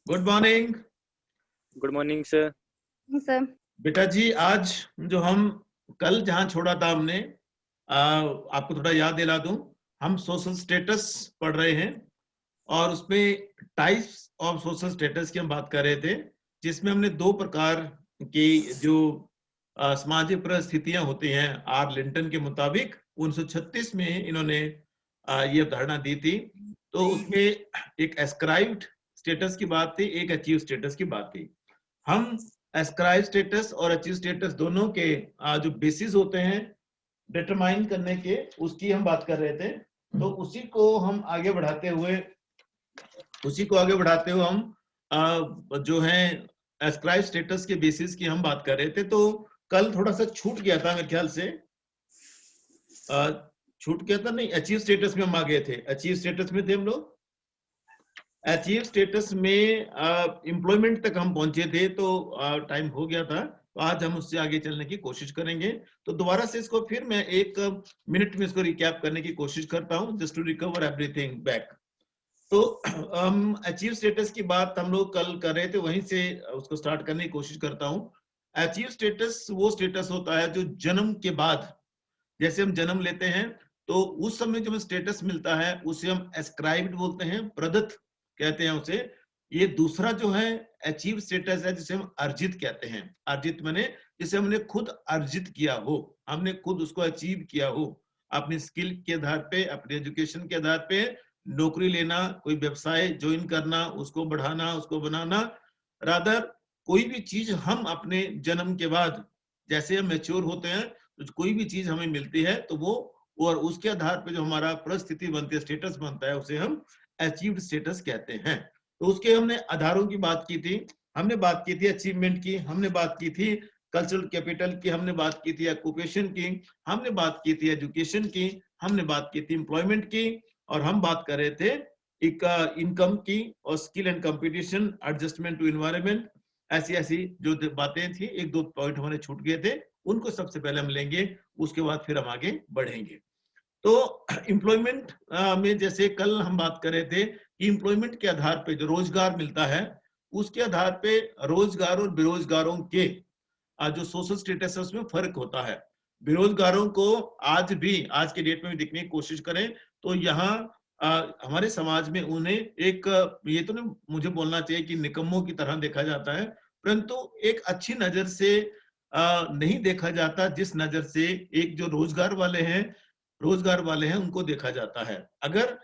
Good morning. Good morning sir. Sir. बेटा जी, आज जो हम कल जहां छोड़ा था हमने, आपको थोड़ा याद दिला दूं। हम सोशल स्टेटस पढ़ रहे हैं और उसमें टाइप्स ऑफ सोशल स्टेटस की हम बात कर रहे थे, जिसमें हमने दो प्रकार की जो सामाजिक परिस्थितियां होती हैं, आर लिंटन के मुताबिक 1936 में इन्होंने ये अवधारणा दी थी। तो उसमें एक एस्क्राइब्ड स्टेटस की बात थी, एक अचीव स्टेटस की बात थी। हम एस्क्राइब स्टेटस और अचीव स्टेटस दोनों के जो बेसिस होते हैं डिटरमाइन करने के, उसकी हम बात कर रहे थे। तो उसी को आगे बढ़ाते हुए हम जो है एस्क्राइब स्टेटस के बेसिस की हम बात कर रहे थे। तो कल थोड़ा सा छूट गया था मेरे ख्याल से, छूट गया था नहीं, अचीव स्टेटस में हम आ गए थे। अचीव स्टेटस में थे हम लोग। अचीव स्टेटस में एम्प्लॉयमेंट तक हम पहुंचे थे, तो टाइम हो गया था। तो आज हम उससे आगे चलने की कोशिश करेंगे। तो दोबारा से इसको फिर मैं 1 मिनट में इसको रिकैप करने की कोशिश करता हूं, just to recover everything back. तो हम अचीव स्टेटस की बात हम लोग कल कर रहे थे, वहीं से उसको स्टार्ट करने की कोशिश करता हूं। अचीव स्टेटस वो स्टेटस होता है जो जन्म के बाद, जैसे हम जन्म लेते हैं तो उस समय जो हमें स्टेटस मिलता है उसे हम एस्क्राइब्ड बोलते हैं, प्रदत्त कहते हैं उसे। ये दूसरा जो है अचीव स्टेटस है, जिसे हम अर्जित कहते हैं। अर्जित माने जिसे हमने खुद अर्जित किया हो, हमने खुद उसको अचीव किया हो, अपनी स्किल के आधार पे, अपने एजुकेशन के आधार पे नौकरी लेना, कोई व्यवसाय ज्वाइन करना, उसको बढ़ाना, उसको बनाना। रादर कोई भी चीज हम अपने जन्म के बाद, जैसे हम मैच्योर होते हैं तो कोई भी चीज हमें मिलती है तो वो, और उसके आधार पे जो हमारा परिस्थिति बनती है, स्टेटस बनता है, उसे हम अचीव्ड स्टेटस कहते हैं। तो उसके हमने आधारों की बात की थी, हमने बात की थी अचीवमेंट की, हमने बात की थी कल्चरल कैपिटल की, हमने बात की थी ऑक्यूपेशन की, हमने बात की थी एजुकेशन की, हमने बात की थी एम्प्लॉयमेंट की, और हम बात कर रहे थे एक इनकम की, और skill and competition, adjustment to environment. ऐसी ऐसी जो बातें थी, 1-2 पॉइंट हमारे छूट गए थे, उनको सबसे पहले हम लेंगे, उसके बाद फिर हम आगे बढ़ेंगे। तो एम्प्लॉयमेंट में जैसे कल हम बात कर रहे थे कि एम्प्लॉयमेंट के आधार पे जो रोजगार मिलता है, उसके आधार पे रोजगार और बेरोजगारों के जो सोशल स्टेटस है उसमें फर्क होता है। बेरोजगारों को आज भी, आज के डेट में भी देखने की कोशिश करें तो यहाँ हमारे समाज में उन्हें एक, ये तो नहीं मुझे बोलना चाहिए कि निकम्मों की तरह देखा जाता है, परंतु एक अच्छी नजर से नहीं देखा जाता, जिस नजर से एक जो रोजगार वाले हैं उनको देखा जाता है। अगर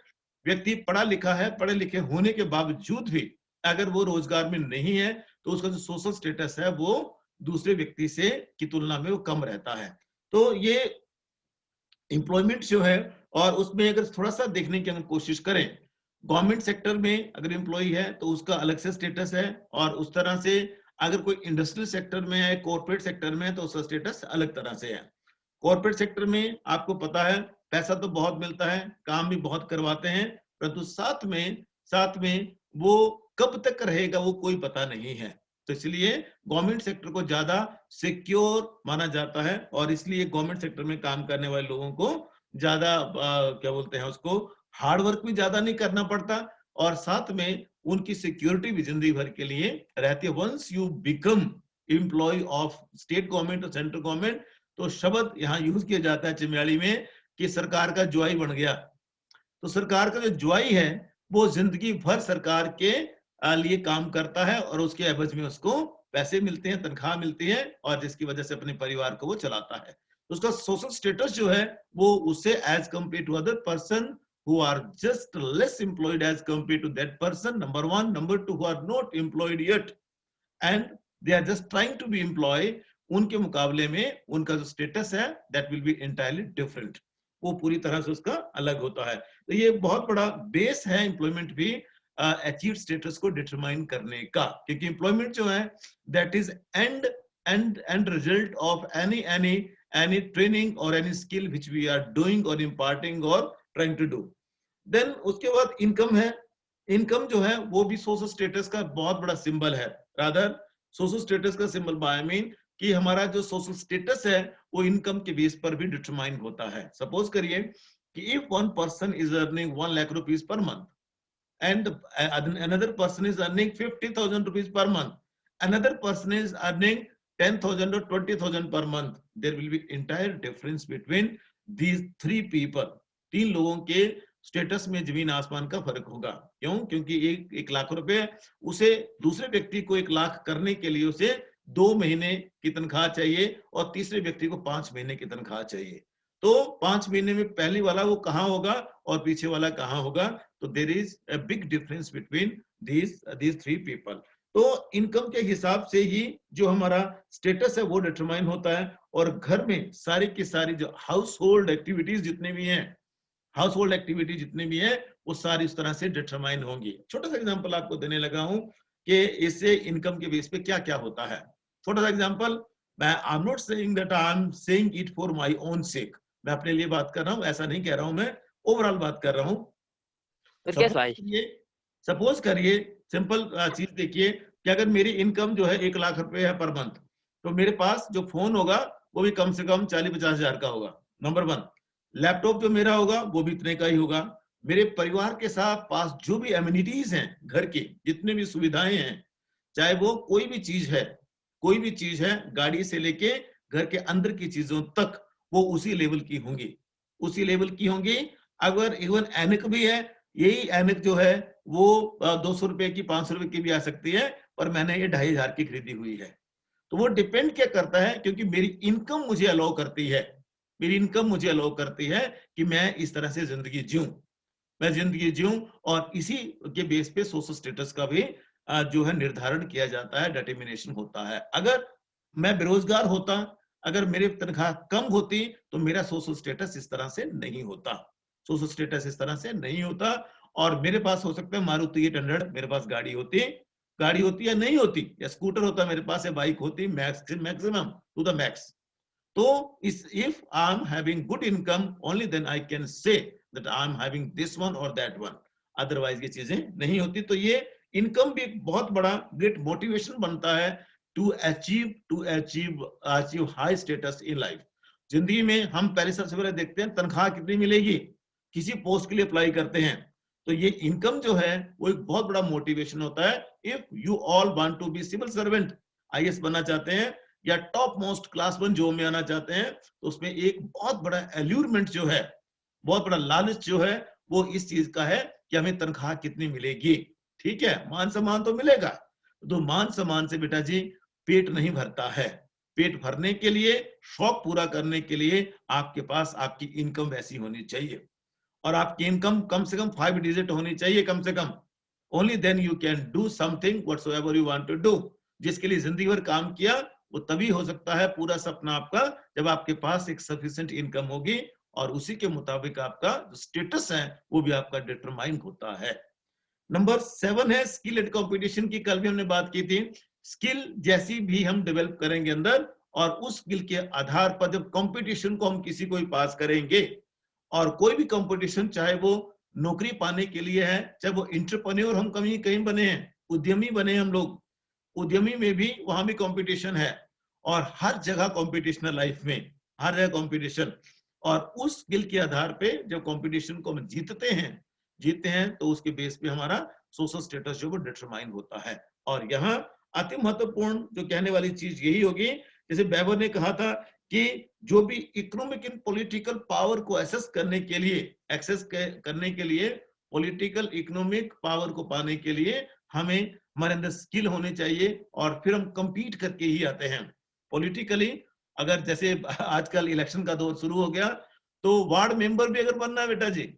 व्यक्ति पढ़ा लिखा है, पढ़े लिखे होने के बावजूद भी अगर वो रोजगार में नहीं है, तो उसका जो सोशल स्टेटस है वो दूसरे व्यक्ति से की तुलना में वो कम रहता है। तो ये एम्प्लॉयमेंट जो है, और उसमें अगर थोड़ा सा देखने की हम कोशिश करें, गवर्नमेंट सेक्टर में अगर एम्प्लॉय है तो उसका अलग से स्टेटस है, और उस तरह से अगर कोई इंडस्ट्रियल सेक्टर में है, कॉर्पोरेट सेक्टर में है, तो उसका स्टेटस अलग तरह से है। कॉर्पोरेट सेक्टर में आपको पता है पैसा तो बहुत मिलता है, काम भी बहुत करवाते हैं, परंतु साथ में वो कब तक रहेगा वो कोई पता नहीं है। तो इसलिए गवर्नमेंट सेक्टर को ज्यादा सिक्योर माना जाता है, और इसलिए गवर्नमेंट सेक्टर में काम करने वाले लोगों को ज्यादा क्या बोलते हैं उसको, हार्ड वर्क भी ज्यादा नहीं करना पड़ता, और साथ में उनकी सिक्योरिटी भी जिंदगी भर के लिए रहती है। Once you become employ of state government और सेंट्रल गवर्नमेंट, तो शब्द यहाँ यूज किया जाता है चिमयाड़ी में कि सरकार का जुआई बन गया। तो सरकार का जो जुआई है वो जिंदगी भर सरकार के लिए काम करता है, और उसके एवज में उसको पैसे मिलते हैं, तनख्वाह मिलती है, और जिसकी वजह से अपने परिवार को वो चलाता है। तो उसका सोशल स्टेटस जो है वो उससे as compare to other person who are just less employed as compared to that person, number one. Number two, who are not employed yet and they are just trying to be employed, उनके मुकाबले में उनका जो status है that will be entirely different, वो पूरी तरह से उसका अलग होता है। तो ये बहुत बड़ा बेस है एम्प्लॉयमेंट भी अचीव स्टेटस को डिटरमाइन करने का, क्योंकि एम्प्लॉयमेंट जो है that is end result of any training और any skill which we are doing और इम्पार्टिंग और ट्राइंग टू डू। देन उसके बाद इनकम है। इनकम जो है वो भी सोशल स्टेटस का बहुत बड़ा सिंबल है। रादर सोशल स्टेटस का सिंबल बाय मीन कि हमारा जो सोशल स्टेटस है वो इनकम के बेस पर भी डिटरमाइन होता है। सपोज करिए कि if one person is earning 1 lakh rupees per month, and another person is earning 50,000 rupees per month, another person is earning 10,000 or 20,000 per month, there will be entire difference between these three people. तीन लोगों के status में जमीन आसमान का फर्क होगा। क्यों? क्योंकि एक लाख रुपए उसे दूसरे व्यक्ति को 1 लाख करने के लिए उसे 2 महीने की तनख्वाह चाहिए और तीसरे व्यक्ति को 5 महीने की तनख्वाह चाहिए। तो 5 महीने में पहली वाला वो कहां होगा और पीछे वाला कहां होगा? तो there is a big difference between these three people. तो इनकम के हिसाब से ही जो हमारा स्टेटस है वो डिटरमाइन होता है, और घर में सारी की सारी जो हाउस होल्ड एक्टिविटीज जितने भी हैं, हाउस होल्ड एक्टिविटी जितने भी है वो सारी इस तरह से डिटरमाइन होंगी। छोटा सा एग्जांपल आपको देने लगा हूं कि इससे इनकम के बेस पे क्या क्या होता है। छोटा सा example, I am not saying that I am saying it for my own सेक, मैं अपने लिए बात कर रहा हूं, ऐसा नहीं कह रहा हूं, मैं ओवरऑल बात कर रहा हूं। फिर भाई सपोज करिए सिंपल चीज देखिए कि अगर मेरी इनकम जो है 1 लाख रुपए है पर मंथ, तो मेरे पास जो फोन होगा वो भी कम से कम 40-50 हजार का होगा, नंबर 1। लैपटॉप जो मेरा होगा वो भी इतने का ही होगा। मेरे परिवार के साथ पास जो भी एमिनिटीज हैं, घर की जितने भी सुविधाएं हैं, चाहे वो कोई भी चीज है, कोई भी चीज है, गाड़ी से लेके घर के अंदर की चीजों तक, वो उसी लेवल की होंगी, उसी लेवल की होंगी। अगर इवन एनक भी है, यही एनक जो है वो 200 रुपए की 500 रुपए की भी आ सकती है, पर मैंने ये 2,500 की खरीदी हुई है। तो वो डिपेंड क्या करता है, क्योंकि मेरी इनकम मुझे अलाउ करती है, मेरी इनकम मुझे अलाउ करती है कि मैं इस तरह से जिंदगी जीऊं, मैं जिंदगी जीऊं, और इसी के बेस पे सोशल स्टेटस का भी जो है निर्धारण किया जाता है, डिटर्मिनेशन होता है। अगर मैं बेरोजगार होता, अगर मेरी तनख्वाह कम होती, तो मेरा सोशल स्टेटस इस तरह से नहीं होता, सोशल स्टेटस इस तरह से नहीं होता। और मेरे पास हो सकता है मारुति 800, मेरे पास गाड़ी होती या नहीं होती, या स्कूटर होता मेरे पास, या बाइक होती, मैक्सिमम टू द मैक्स। तो if I'm having good income, only then I can say that I'm having this one or that one, otherwise ये चीजें नहीं होती। तो ये इनकम भी एक बहुत बड़ा ग्रेट मोटिवेशन बनता है to achieve high status in life. जिंदगी में हम पहले सबसे पहले देखते हैं तनख्वाह कितनी मिलेगी, किसी पोस्ट के लिए अप्लाई करते हैं, तो ये इनकम जो है वो एक बहुत बड़ा मोटिवेशन होता है। If you all want to be civil servant, IAS बनना चाहते हैं या टॉप मोस्ट क्लास 1 जॉब में आना चाहते हैं, तो उसमें एक बहुत बड़ा एल्यूरमेंट जो है, बहुत बड़ा लालच जो है, वो इस चीज का है कि हमें तनख्वाह कितनी मिलेगी। ठीक है, मान सम्मान तो मिलेगा, तो मान सम्मान से बेटा जी पेट नहीं भरता है। पेट भरने के लिए, शौक पूरा करने के लिए आपके पास आपकी इनकम वैसी होनी चाहिए, और आपकी इनकम कम से कम 5 डिजिट होनी चाहिए, कम से कम। Only then you can do something whatsoever you want to do. जिसके लिए जिंदगी भर काम किया, वो तभी हो सकता है पूरा सपना आपका, जब आपके पास एक सफिशिएंट इनकम होगी, और उसी के मुताबिक आपका स्टेटस है वो भी आपका डिटरमाइन होता है। नंबर 7 है स्किल एंड कंपटीशन की, कल भी हमने बात की थी। स्किल जैसी भी हम डेवलप करेंगे अंदर, और उस स्किल के आधार पर जब कंपटीशन को हम किसी को भी पास करेंगे, और कोई भी कंपटीशन, चाहे वो नौकरी पाने के लिए है, चाहे वो एंटरप्रेन्योर हम कहीं कहीं बने हैं, उद्यमी बने हम लोग, उद्यमी में भी वहां भी कंपटीशन है, और हर जगह कंपटीशन है लाइफ में, हर जगह कंपटीशन। और उस स्किल के आधार पे जब कंपटीशन को हम जीतते हैं तो उसके बेस पे हमारा सोशल स्टेटस जो वो डिटरमाइन होता है। और यहाँ अति महत्वपूर्ण जो कहने वाली चीज यही होगी, जैसे बैबर ने कहा था कि जो भी इकोनॉमिक एंड पॉलिटिकल पावर को एक्सेस करने के लिए पॉलिटिकल इकोनॉमिक पावर को पाने के लिए हमें हमारे अंदर स्किल होने चाहिए, और फिर हम compete करके ही आते हैं पॉलिटिकली। अगर जैसे आजकल इलेक्शन का दौर शुरू हो गया, तो वार्ड मेंबर भी अगर बनना है बेटा जी,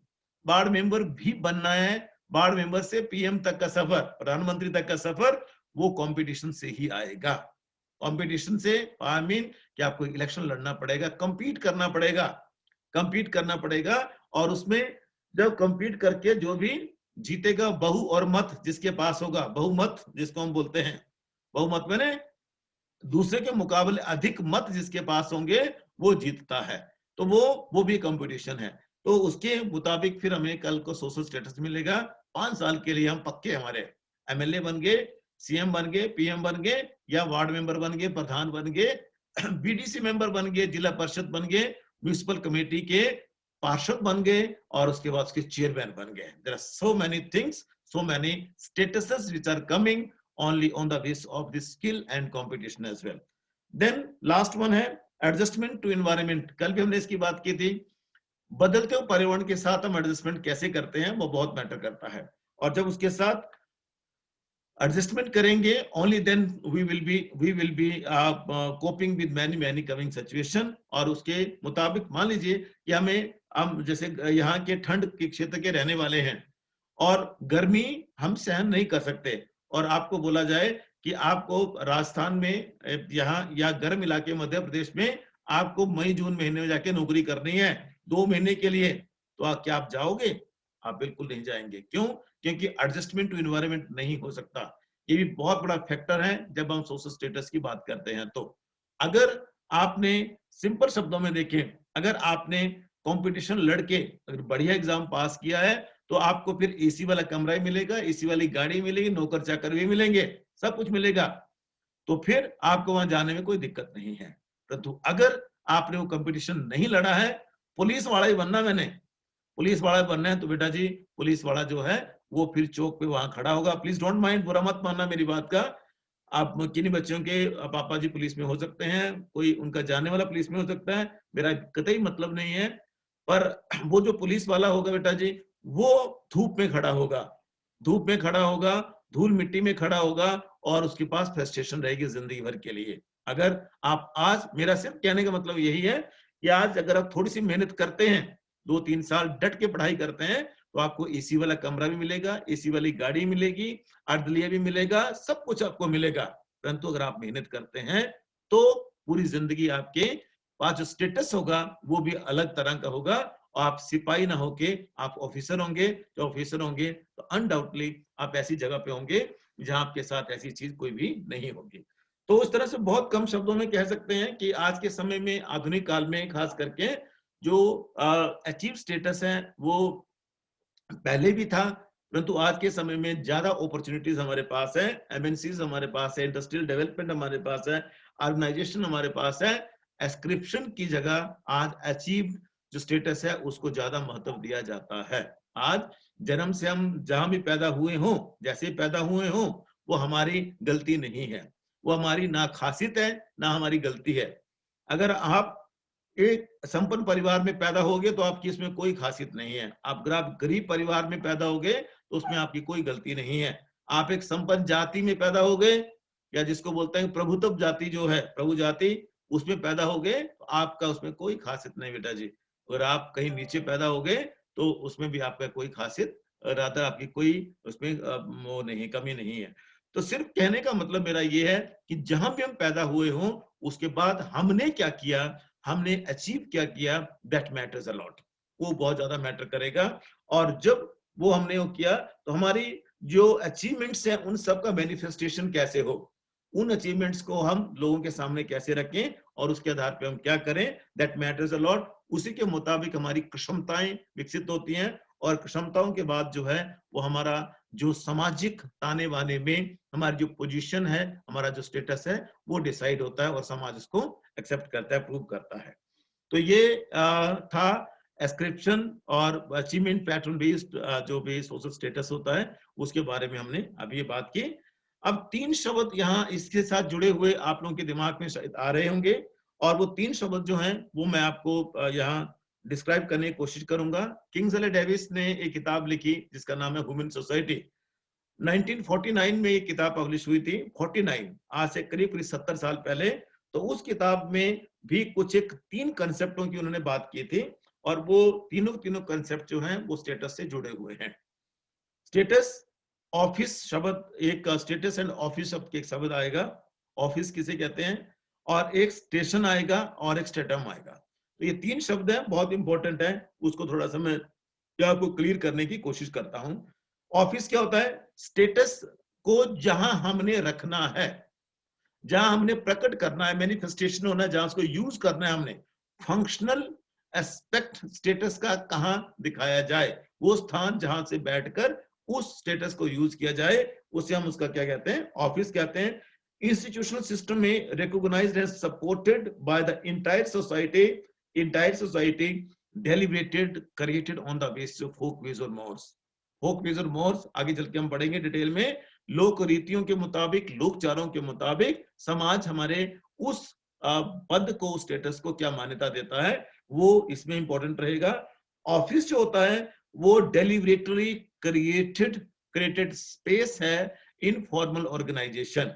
वार्ड मेंबर भी बनना है, वार्ड मेंबर से पीएम तक का सफर, प्रधानमंत्री तक का सफर, वो कंपटीशन से ही आएगा। कंपटीशन से आई मीन कि आपको इलेक्शन लड़ना पड़ेगा, compete करना पड़ेगा, और उसमें जब compete करके जो भी जीतेगा, बहु और मत जिसके पास होगा, बहुमत जिसको हम बोलते हैं, बहुमत मैंने दूसरे के मुकाबले अधिक मत जिसके पास होंगे वो जीतता है। तो वो भी कंपटीशन है। तो उसके मुताबिक फिर हमें कल को सोशल स्टेटस मिलेगा। 5 साल के लिए हम पक्के हमारे एमएलए बन गए, सीएम बन गए, पीएम बन गए, या वार्ड मेंबर बन गए, प्रधान बन गए, बीडीसी मेंबर बन गए, जिला परिषद बन गए, म्युनिसिपल कमेटी के पार्षद बन गए, और उसके बाद उसके चेयरमैन बन गए। There are so many things so many statuses which are coming only on the basis of the skill and competition as well. Then last one है adjustment to environment. कल भी हमने इसकी बात की थी, बदलते हुए पर्यावरण के साथ हम एडजस्टमेंट कैसे करते हैं वो बहुत मैटर करता है, और जब उसके साथ एडजस्टमेंट करेंगे only then we will be coping with many coming situation. और उसके मुताबिक मान लीजिए कि हम जैसे यहाँ के ठंड के क्षेत्र के रहने वाले हैं और गर्मी हम सहन नहीं कर सकते, और आपको बोला जाए कि आपको राजस्थान में यहाँ या गर्म इलाके मध्य प्रदेश में आपको मई जून महीने में जाके नौकरी करनी है 2 महीने के लिए, तो क्या आप जाओगे? आप बिल्कुल नहीं जाएंगे। क्यों? क्योंकि एडजस्टमेंट टू एनवायरनमेंट नहीं हो सकता। ये भी बहुत बड़ा फैक्टर है जब हम सोशल स्टेटस की बात करते हैं। तो अगर आपने सिंपल शब्दों में देखें, अगर आपने कंपटीशन लड़के अगर बढ़िया एग्जाम पास किया है तो आपको फिर एसी वाला कमरा ही मिलेगा, एसी वाली गाड़ी मिलेगी, नौकर चाकर भी मिलेंगे, सब कुछ मिलेगा, तो फिर आपको वहां जाने में कोई दिक्कत नहीं है। परंतु अगर आपने वो कंपटीशन नहीं लड़ा है, पुलिस वाला ही बनना, मैंने पुलिस वाला बनना है, तो बेटा जी पुलिस वाला जो है वो फिर चौक पे वहां खड़ा होगा। प्लीज डोंट माइंड, बुरा मत मानना मेरी बात का। आप किन्हीं बच्चों के पापा जी पुलिस में हो सकते हैं, कोई उनका जाने वाला पुलिस में हो सकता है, मेरा कतई मतलब नहीं है, पर वो जो पुलिस वाला होगा बेटा जी वो धूप में खड़ा होगा, धूप में खड़ा होगा, धूल मिट्टी में खड़ा होगा, और उसके पास फ्रस्ट्रेशन रहेगी जिंदगी भर के लिए। अगर आप आज, मेरा सिर्फ कहने का मतलब यही है कि आज अगर आप थोड़ी सी मेहनत करते हैं, 2-3 साल डट के पढ़ाई करते हैं, तो आपको एसी वाला कमरा भी मिलेगा, एसी वाली गाड़ी मिलेगी, अर्दलिया भी मिलेगा, सब कुछ आपको मिलेगा। परंतु अगर आप मेहनत करते हैं तो पूरी जिंदगी आपके पास जो स्टेटस होगा वो भी अलग तरह का होगा, और आप सिपाही ना होके आप ऑफिसर होंगे। जो ऑफिसर होंगे तो अनडाउटली आप ऐसी जगह पे होंगे जहां आपके साथ ऐसी चीज कोई भी नहीं होगी। तो उस तरह से बहुत कम शब्दों में कह सकते हैं कि आज के समय में, आधुनिक काल में खास करके, जो अचीव स्टेटस है वो पहले भी था, परंतु आज के समय में ज्यादा अपॉर्चुनिटीज हमारे पास है, एमएनसीज हमारे पास है, इंडस्ट्रियल डेवलपमेंट हमारे पास है, ऑर्गेनाइजेशन हमारे पास है। एस्क्रिप्शन की जगह आज अचीव जो स्टेटस है उसको ज्यादा महत्व दिया जाता है। आज जन्म से हम जहां भी पैदा हुए हों, जैसे पैदा हुए हों, वो हमारी गलती नहीं है, वो हमारी ना खासियत है ना हमारी गलती है। अगर आप एक संपन्न परिवार में पैदा होगे तो आपकी इसमें कोई खासियत नहीं है, अगर आप गरीब परिवार में पैदा होगे तो उसमें आपकी कोई गलती नहीं है। आप एक संपन्न जाति में पैदा हो गए, या जिसको बोलते हैं प्रभुत्व जाति जो है, प्रभु जाति, उसमें पैदा हो गए, तो आपका उसमें कोई खासियत नहीं बेटा जी। और आप कहीं नीचे पैदा हो गए तो उसमें भी आपका कोई खासियत, रादर आपकी कोई उसमें वो नहीं, कमी नहीं है। तो सिर्फ कहने का मतलब मेरा ये है कि जहां भी हम पैदा हुए हों, उसके बाद हमने क्या किया, हमने अचीव क्या किया, दैट मैटर्स अ लॉट, वो बहुत ज्यादा मैटर करेगा। और जब वो हमने वो किया तो हमारी जो अचीवमेंट्स हैं उन सब का मैनिफेस्टेशन कैसे हो, उन अचीवमेंट्स को हम लोगों के सामने कैसे रखें और उसके आधार पे हम क्या करें, दैट मैटर्स अ लॉट। उसी के मुताबिक हमारी क्षमताएं विकसित होती हैं, और क्षमताओं के बाद जो है वो हमारा जो सामाजिक ताने बाने में हमारी जो पोजीशन है, हमारा जो स्टेटस है वो डिसाइड होता है, और समाज उसको एक्सेप्ट करता है, प्रूव करता है। तो ये था एस्क्रिप्शन और अचीवमेंट पैटर्न बेस्ड जो भी सोशल स्टेटस होता है उसके बारे में हमने अभी ये बात की। अब 3 शब्द यहाँ इसके साथ जुड़े हुए आप लोगों के दिमाग में शायद आ रहे होंगे, और वो 3 शब्द जो हैं वो मैं आपको यहाँ डिस्क्राइब करने की कोशिश करूंगा। किंग्सले डेविस ने एक किताब लिखी जिसका नाम है ह्यूमन सोसाइटी। 1949 में ये किताब पब्लिश हुई थी, 49, आज से करीब 70 साल पहले। तो उस किताब में भी कुछ एक 3 कंसेप्टों की उन्होंने बात की थी, और वो तीनों कंसेप्ट जो हैं वो स्टेटस से जुड़े हुए हैं। स्टेटस, ऑफिस शब्द, एक स्टेटस एंड ऑफिस शब्द के एक शब्द आएगा, ऑफिस किसे कहते हैं, और एक स्टेशन आएगा और एक स्टेटम आएगा। तो ये 3 शब्द हैं, बहुत इंपॉर्टेंट है, उसको थोड़ा सा मैं आपको क्लियर करने की कोशिश करता हूं। ऑफिस क्या होता है? स्टेटस को जहां हमने रखना है, जहां हमने प्रकट करना है, मैनिफेस्टेशन होना है, जहां उसको यूज करना है हमने, फंक्शनल एस्पेक्ट स्टेटस का कहां दिखाया जाए, वो स्थान जहां से बैठकर उस स्टेटस को यूज किया जाए, उसे हम उसका क्या कहते हैं, ऑफिस कहते हैं। इंस्टीट्यूशनल सिस्टम में recognised and supported by the entire society, deliberated, created on the basis of folk ways or mores. Folk ways और मोर्स आगे चल के हम पढ़ेंगे डिटेल में। लोक रीतियों के मुताबिक, लोकचारों के मुताबिक समाज हमारे उस पद को, स्टेटस को क्या मान्यता देता है, वो इसमें इंपॉर्टेंट रहेगा। ऑफिस जो होता है वो डेलिबरेटली क्रिएटेड स्पेस है in formal organisation.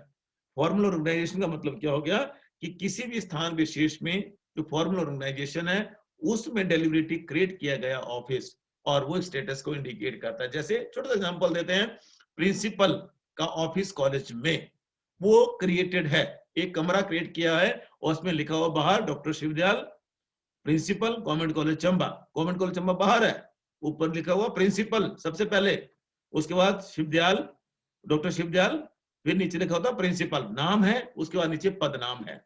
Formal organisation का मतलब क्या हो गया कि किसी भी स्थान विशेष में जो फॉर्मल ऑर्गेनाइजेशन है उसमें डेलिबरेटली क्रिएट किया गया ऑफिस, और वो स्टेटस को इंडिकेट करता है। जैसे छोटा सा एग्जांपल देते हैं, प्रिंसिपल का ऑफिस कॉलेज में वो क्रिएटेड है, एक कमरा क्रिएट किया है और उसमें लिखा हुआ बाहर doctor Shivdayal principal government college Chamba. Government college Chamba बाहर है, ऊपर लिखा हुआ प्रिंसिपल सबसे पहले, उसके बाद शिवदयाल, डॉक्टर शिवदयाल, फिर नीचे लिखा होता प्रिंसिपल, नाम है, उसके बाद नीचे पद नाम है।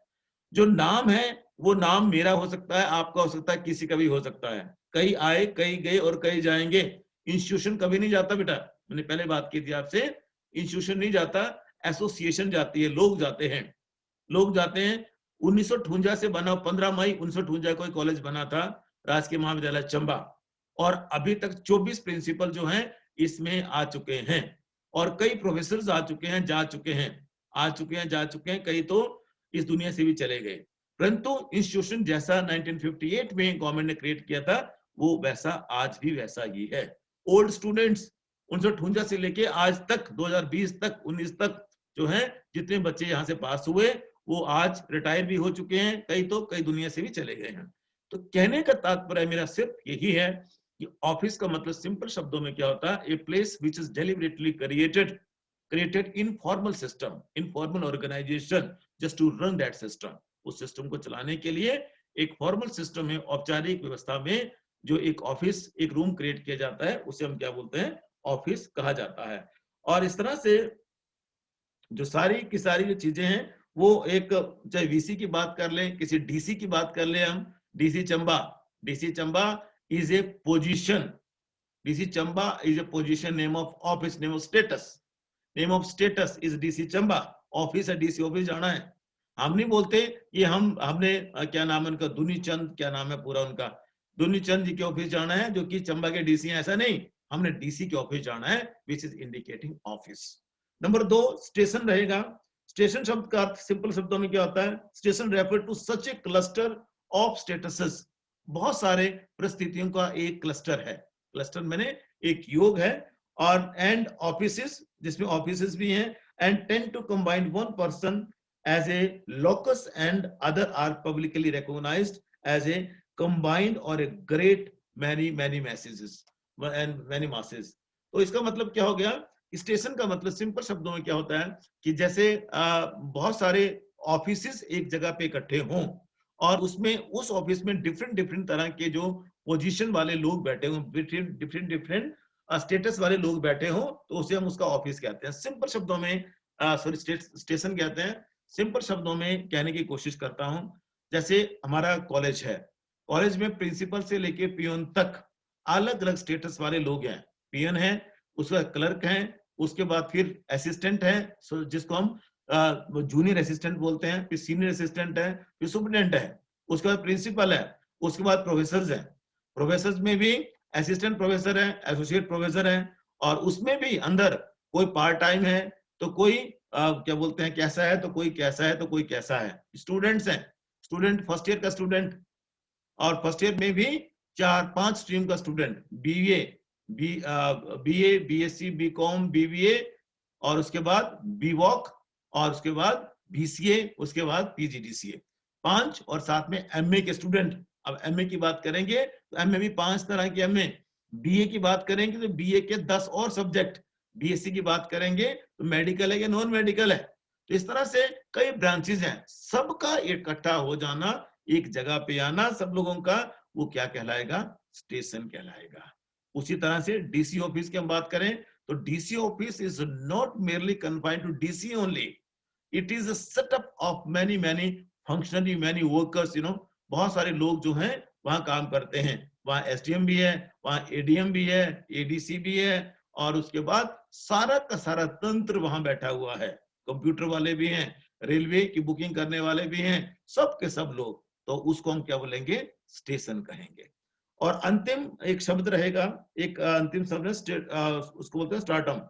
जो नाम है वो नाम मेरा हो सकता है, आपका हो सकता है, किसी का भी हो सकता है। कई आए, कई गए और कई जाएंगे। इंस्टीट्यूशन कभी नहीं जाता बेटा, मैंने पहले बात की थी आपसे, इंस्टीट्यूशन नहीं जाता, एसोसिएशन जाती है, लोग जाते हैं। लोग जाते हैं। 1958 से बना, 15 मई 1958 कोई कॉलेज बना था, राजकीय महाविद्यालय चंबा, और अभी तक 24 प्रिंसिपल जो हैं इसमें आ चुके हैं, और कई प्रोफेसर आ चुके हैं, जा चुके हैं, आ चुके हैं, जा चुके हैं, कई तो इस दुनिया से भी चले गए। परंतु इंस्टीट्यूशन जैसा 1958 में गवर्नमेंट ने क्रिएट किया था वो वैसा आज भी वैसा ही है। ओल्ड स्टूडेंट्स 1958 से लेके आज तक 2020 तक 19 तक जो है, जितने बच्चे यहाँ से पास हुए वो आज रिटायर भी हो चुके हैं, कई तो कई दुनिया से भी चले गए हैं। तो कहने का तात्पर्य मेरा सिर्फ यही है कि ऑफिस का मतलब सिंपल शब्दों में क्या होता है, a place which is deliberately created in formal system, in formal organisation, just to run that system. उस सिस्टम को चलाने के लिए एक फॉर्मल सिस्टम में, औपचारिक व्यवस्था में जो एक ऑफिस, एक रूम क्रिएट किया जाता है, उसे हम क्या बोलते हैं, ऑफिस कहा जाता है। और इस तरह से जो सारी की सारी जो चीजें हैं वो एक, चाहे वीसी की बात कर ले, किसी डीसी की बात कर ले हम, DC Chamba, DC Chamba is a position, DC Chamba is a position, name of office, name of status, name of status is DC Chamba. Office है, डीसी ऑफिस जाना है। हम नहीं बोलते कि हमने क्या नाम है उनका, दुनी चंद, क्या नाम है पूरा उनका, दुनी चंद जी के ऑफिस जाना है जो कि चंबा के डीसी हैं, ऐसा नहीं, हमने डीसी के ऑफिस जाना है, which is indicating office. Number 2 station रहेगा। स्टेशन शब्द का अर्थ सिंपल शब्दों में क्या होता है, station refer to such a cluster of statuses, बहुत सारे परिस्थितियों का एक क्लस्टर है। क्लस्टर मैंने एक योग है, और एंड ऑफिसेस, जिसमें ऑफिसेस भी हैं, and tend to combine one person as a locus and other are publicly recognized as a combined or a great many messages and many masses। तो इसका मतलब क्या हो गया, स्टेशन का मतलब सिंपल शब्दों में क्या होता है कि जैसे बहुत सारे ऑफिसेस एक जगह पे इकट्ठे हों, और उसमें उस ऑफिस में डिफरेंट डिफरेंट तरह के जो पोजीशन वाले लोग बैठे हों, डिफरेंट डिफरेंट स्टेटस वाले लोग बैठे हों, तो उसे हम उसका ऑफिस कहते हैं। सिंपल शब्दों में सॉरी स्टेशन कहते हैं। सिंपल शब्दों में कहने की कोशिश करता हूं, जैसे हमारा कॉलेज है, कॉलेज में प्रिंसिपल से लेके पियोन तक अलग अलग स्टेटस वाले लोग हैं। पियन है, उसका क्लर्क है, उसके बाद फिर असिस्टेंट है, जिसको हम जूनियर असिस्टेंट बोलते हैं, फिर सीनियर असिस्टेंट है, फिर सुपरिटेंडेंट है, उसके बाद प्रिंसिपल है, उसके बाद प्रोफेसर है। प्रोफेसर में भी असिस्टेंट प्रोफेसर है, एसोसिएट प्रोफेसर है, और उसमें भी अंदर कोई पार्ट टाइम है, तो कोई क्या बोलते हैं कैसा है, तो कोई कैसा है, तो कोई कैसा है। स्टूडेंट्स हैं, स्टूडेंट फर्स्ट ईयर का स्टूडेंट, और फर्स्ट ईयर में भी 4-5 स्ट्रीम का student, BA, BA, BSc, BCom, BBA, और उसके बाद बीवॉक, और उसके बाद बीसीए, उसके बाद पीजीडीसीए, 5, और साथ में एमए के स्टूडेंट। अब एमए की बात करेंगे तो एमए भी 5 तरह के एमए, बीए की बात करेंगे तो बीए के 10 और सब्जेक्ट, बीएससी की बात करेंगे तो मेडिकल है या नॉन मेडिकल है। तो इस तरह से कई ब्रांचेस हैं, सबका इकट्ठा हो जाना, एक जगह पे आना सब लोगों का, वो क्या कहलाएगा, स्टेशन कहलाएगा। उसी तरह से डीसी ऑफिस की हम बात करें तो DC office is not merely confined to DC only, it is a setup of many many functionary, many workers, बहुत सारे लोग जो हैं वहां काम करते हैं। वहां एसडीएम भी है, वहां एडीएम भी है, एडीसी भी है, और उसके बाद सारा का सारा तंत्र वहां बैठा हुआ है। कंप्यूटर वाले भी हैं, रेलवे की बुकिंग करने वाले भी हैं, सब के सब लोग, तो उसको हम क्या बोलेंगे, स्टेशन कहेंगे। और अंतिम एक शब्द रहेगा, एक अंतिम शब्द है उसको बोलते हैं स्ट्राटम।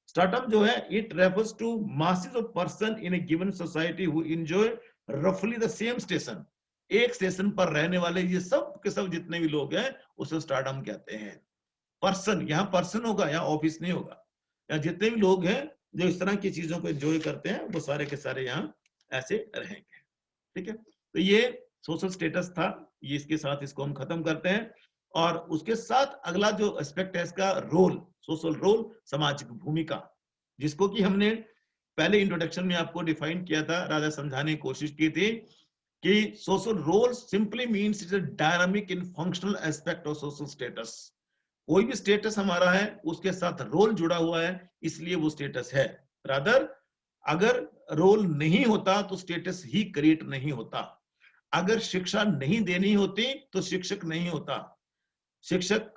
स्ट्राटम जो है, it refers to masses of person in a given society who enjoy रफली द सेम स्टेशन। एक स्टेशन पर रहने वाले ये सब के सब जितने भी लोग हैं उसे स्ट्राटम कहते हैं। पर्सन, यहाँ पर्सन होगा, यहाँ ऑफिस नहीं होगा। यहाँ जितने भी लोग हैं जो इस तरह की चीजों को एंजॉय करते हैं वो सारे के सारे यहाँ ऐसे रहेंगे। ठीक है, तो ये सोशल स्टेटस था, ये इसके साथ इसको हम खत्म करते हैं। और उसके साथ अगला जो एस्पेक्ट है इसका रोल, सोशल रोल, सामाजिक भूमिका, जिसको कि हमने पहले इंट्रोडक्शन में आपको डिफाइन किया था, राजा समझाने की कोशिश की थी कि social role simply means it's a dynamic in functional aspect of social status. कोई भी स्टेटस हमारा है उसके साथ रोल जुड़ा हुआ है, इसलिए वो स्टेटस है। रादर अगर रोल नहीं होता तो स्टेटस ही क्रिएट नहीं होता। अगर शिक्षा नहीं देनी होती तो शिक्षक नहीं होता। शिक्षक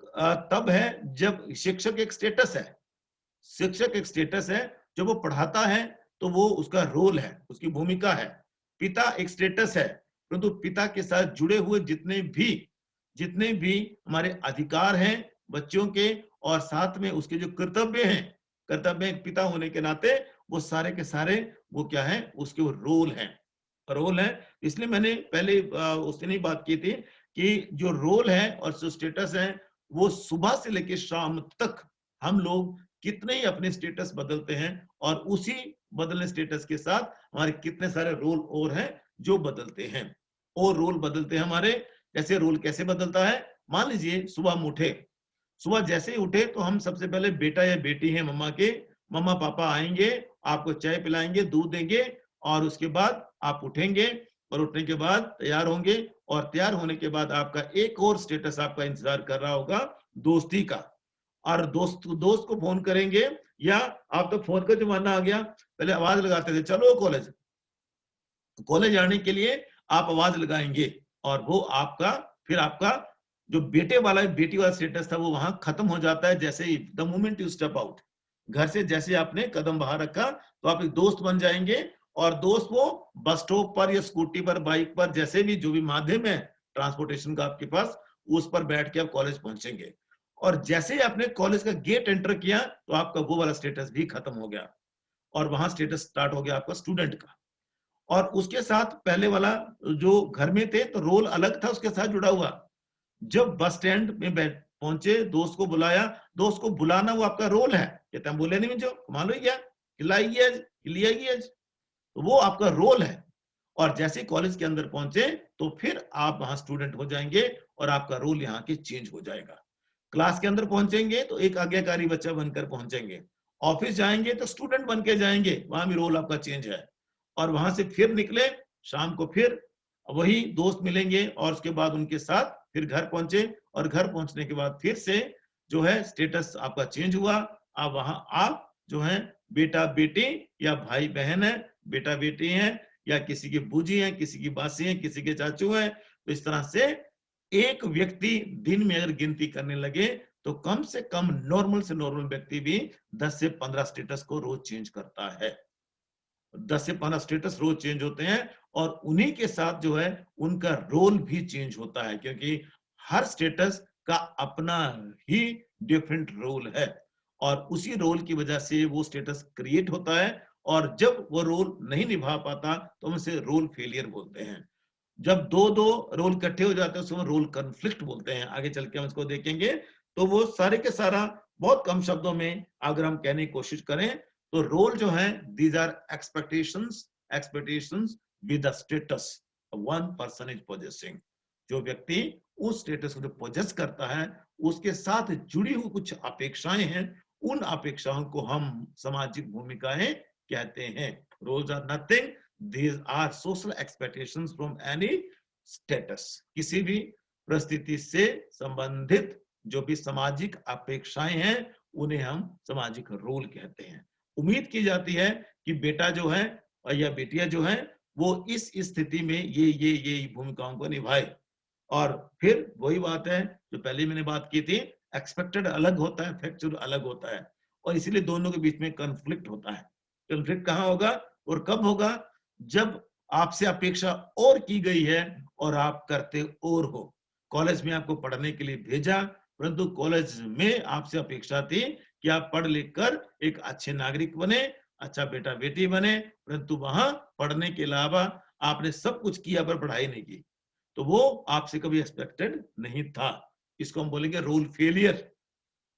तब है जब शिक्षक एक स्टेटस है, शिक्षक एक स्टेटस है। जब वो पढ़ाता है तो वो उसका रोल है, उसकी भूमिका है। पिता एक स्टेटस है, परंतु पिता के साथ जुड़े हुए जितने भी हमारे अधिकार हैं बच्चों के, और साथ में उसके जो कर्तव्य हैं, कर्तव्य पिता होने के नाते वो सारे के सारे वो क्या है, उसके वो रोल है। इसलिए मैंने पहले उससे नहीं बात की थी कि जो रोल है और जो स्टेटस है वो सुबह से लेकर शाम तक हम लोग कितने ही अपने स्टेटस बदलते हैं, और उसी बदलने स्टेटस के साथ हमारे कितने सारे रोल और हैं जो बदलते हैं। और रोल बदलते हैं हमारे, जैसे रोल कैसे बदलता है, मान लीजिए सुबह हम उठे, सुबह जैसे ही उठे तो हम सबसे पहले बेटा या बेटी हैं मम्मा के, मम्मा पापा आएंगे, आपको चाय पिलाएंगे, दूध देंगे, और उसके बाद आप उठेंगे, और उठने के बाद तैयार होंगे, और तैयार होने के बाद आपका एक और स्टेटस आपका इंतजार कर रहा होगा, दोस्ती का। और दोस्त को फोन करेंगे, या आप तो फोन का जमाना आ गया, पहले आवाज लगाते थे चलो कॉलेज, कॉलेज आने के लिए आप आवाज लगाएंगे, और वो आपका फिर आपका जो बेटे वाला बेटी वाला स्टेटस था वो वहां खत्म हो जाता है। जैसे ही the moment you step out, घर से जैसे आपने कदम बाहर रखा तो आप एक दोस्त बन जाएंगे, और दोस्त वो बस स्टॉप पर या स्कूटी पर, बाइक पर, जैसे भी जो भी माध्यम है ट्रांसपोर्टेशन का आपके पास, उस पर बैठ के आप कॉलेज पहुंचेंगे। और जैसे ही आपने कॉलेज का गेट एंटर किया तो आपका वो वाला स्टेटस भी खत्म हो गया, और वहां स्टेटस स्टार्ट हो गया आपका स्टूडेंट का। और उसके साथ पहले वाला जो घर में थे तो रोल अलग था उसके साथ जुड़ा हुआ। जब बस स्टैंड में पहुंचे, दोस्त को बुलाया, दोस्त को बुलाना वो आपका रोल है। कहते हैं बोले नहीं, जो मान लो क्या खिलाइए, तो वो आपका रोल है। और जैसे कॉलेज के अंदर पहुंचे तो फिर आप वहां स्टूडेंट हो जाएंगे, और आपका रोल यहाँ के चेंज हो जाएगा। क्लास के अंदर पहुंचेंगे तो एक आज्ञाकारी बच्चा बनकर पहुंचेंगे, ऑफिस जाएंगे तो स्टूडेंट बन के जाएंगे, वहां भी रोल आपका चेंज है। और वहां से फिर निकले, शाम को फिर वही दोस्त मिलेंगे, और उसके बाद उनके साथ फिर घर पहुंचे, और घर पहुंचने के बाद फिर से जो है स्टेटस आपका चेंज हुआ। अब वहां आप जो है बेटा बेटी या भाई बहन है, बेटा बेटी है, या किसी की बूजी है, किसी की बासी है, किसी के चाचू है। तो इस तरह से एक व्यक्ति दिन में अगर गिनती करने लगे तो कम से कम नॉर्मल से नॉर्मल व्यक्ति भी 10 से 15 स्टेटस को रोज चेंज करता है। 10 से 15 स्टेटस रोज चेंज होते हैं, और उन्हीं के साथ जो है उनका रोल भी चेंज होता है, क्योंकि हर स्टेटस का अपना ही डिफरेंट रोल है, और उसी रोल की वजह से वो स्टेटस क्रिएट होता है। और जब वो रोल नहीं निभा पाता तो हम उसे रोल फेलियर बोलते हैं। जब दो दो रोल इकट्ठे हो जाते हैं उसको रोल कन्फ्लिक्ट बोलते हैं। आगे चल के हम इसको देखेंगे। तो वो सारे के सारा बहुत कम शब्दों में अगर हम कहने की कोशिश करें तो रोल जो है, these are expectations with the status one person is possessing. जो व्यक्ति उस स्टेटस को पोजेस करता है उसके साथ जुड़ी हुई कुछ अपेक्षाएं हैं, उन अपेक्षाओं को हम सामाजिक भूमिकाएं कहते हैं। Roles are nothing, these are social expectations from any status। किसी भी परिस्थिति से संबंधित जो भी सामाजिक अपेक्षाएं हैं उन्हें हम सामाजिक रोल कहते हैं। उम्मीद की जाती है कि बेटा जो है या बेटियां जो है वो इस स्थिति में ये भूमिकाओं को निभाए। और फिर वही बात है जो पहले मैंने बात की थी, एक्सपेक्टेड अलग होता है, फैक्चुअल अलग होता है, और इसीलिए दोनों के बीच में कॉन्फ्लिक्ट होता है। कॉन्फ्लिक्ट कहाँ होगा और कब होगा? जब आपसे अपेक्षा और की गई है और आप करते और हो। कॉलेज में आपको पढ़ने के लिए भेजा, परंतु कॉलेज में आपसे अपेक्षा थी कि आप पढ़ लिख कर एक अच्छे नागरिक बने, अच्छा बेटा बेटी बने, परंतु वहां पढ़ने के अलावा आपने सब कुछ किया पर पढ़ाई नहीं की, तो वो आपसे कभी एक्सपेक्टेड नहीं था। इसको हम बोलेंगे रोल फेलियर।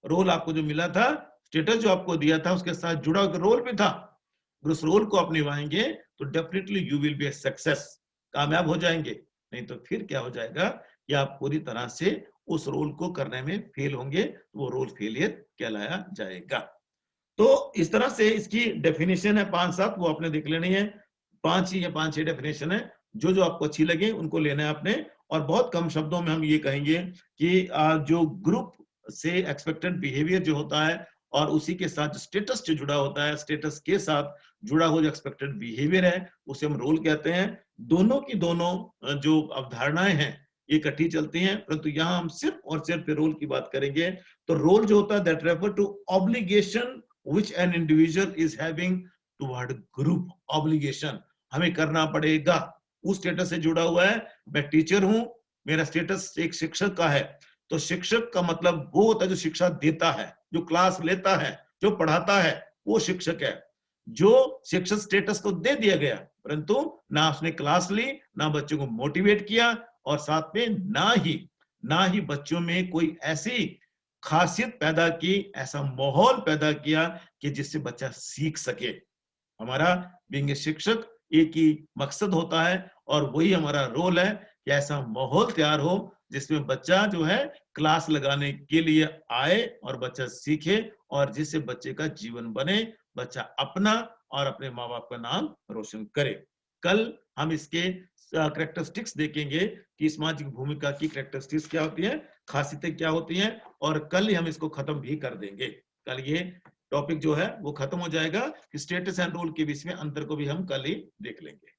रोल आपको जो मिला था, स्टेटस जो आपको दिया था, उसके साथ जुड़ा रोल भी था, उस रोल को आप निभाएंगे तो definitely you will be a success, कामयाब हो जाएंगे। नहीं तो फिर क्या हो जाएगा कि आप पूरी तरह से उस रोल को करने में फेल होंगे, तो वो रोल फेलियर कहलाया जाएगा। तो इस तरह से इसकी डेफिनेशन है 5-7, वो आपने देख लेनी है। 5-6 डेफिनेशन है, जो जो आपको अच्छी लगे उनको लेना है आपने। और बहुत कम शब्दों में हम ये कहेंगे कि जो ग्रुप से एक्सपेक्टेड बिहेवियर जो होता है और उसी के साथ स्टेटस जो जुड़ा होता है, स्टेटस के साथ जुड़ा हुआ जो एक्सपेक्टेड बिहेवियर है, उसे हम रोल कहते हैं। दोनों की दोनों जो अवधारणाएं हैं ये इकट्ठी चलती हैं, परंतु यहाँ हम सिर्फ और सिर्फ रोल की बात करेंगे। तो रोल जो होता है that refer to obligation which an individual is having toward group obligation, हमें करना पड़ेगा, उस स्टेटस से जुड़ा हुआ है। मैं टीचर हूं, मेरा स्टेटस एक शिक्षक का है, तो शिक्षक का मतलब वो होता है जो शिक्षा देता है, जो क्लास लेता है, जो पढ़ाता है, वो शिक्षक है। जो शिक्षक स्टेटस तो दे दिया गया, परंतु ना उसने क्लास ली, ना बच्चों को मोटिवेट किया, और साथ में ना ही बच्चों में कोई ऐसी खासियत पैदा की, ऐसा माहौल पैदा किया कि जिससे बच्चा सीख सके। हमारा बीइंग ए शिक्षक एक ही मकसद होता है, और वही हमारा रोल है कि ऐसा माहौल तैयार हो जिसमें बच्चा जो है क्लास लगाने के लिए आए और बच्चा सीखे, और जिससे बच्चे का जीवन बने, बच्चा अपना और अपने माँ बाप का नाम रोशन करे। कल हम इसके कैरेक्टरिस्टिक्स देखेंगे कि सामाजिक भूमिका की कैरेक्टरिस्टिक्स क्या होती हैं, खासियतें क्या होती हैं, और कल ही हम इसको खत्म भी कर देंगे। कल ये टॉपिक जो है वो खत्म हो जाएगा कि स्टेटस एंड रोल के बीच में अंतर को भी हम कल ही देख लेंगे।